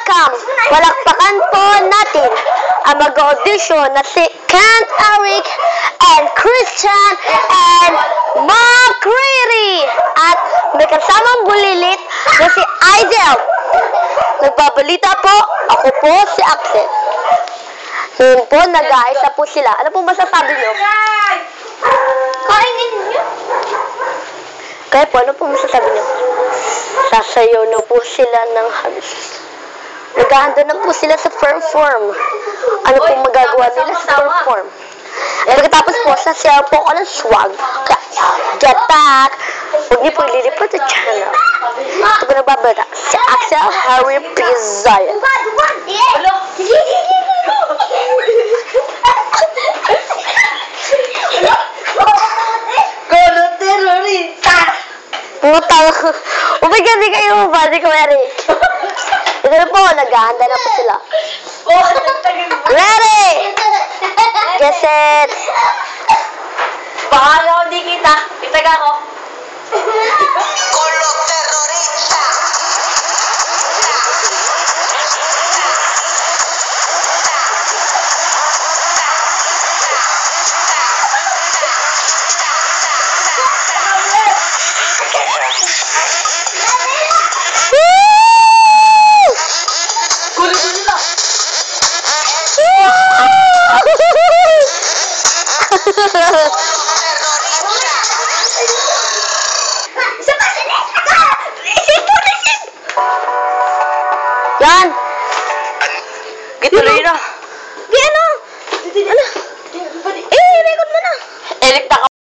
welcome! Palakpakan po natin ang mag-audition na si Kent Eric and Christian and McCreary. At may kasamang bulilit na si Idel. Nagbabalita po, ako po si Axel. Ngayon po, nag-aisa po sila. Ano po masasabi nyo? Kainin niyo. Kaya po, ano po masasabi nyo? Sasayaw na po sila ng halos. Naghahanda na po sila sa perform. Ano po magagawa nila sa perform? Pagkatapos po, sasayaw po ako ng swag. Get back! Huwag niyo po ililipot sa channel. Ito po nagbabata. Si Axel Harry Pizzayan. Putang. Umigyan din kayo mo ba? Di ko Eric. Ito na po, naghahanda na po sila. Ready! Get set! Baka ako di kita. Itag ako. Con los terroristas. Yan! Gituloy na.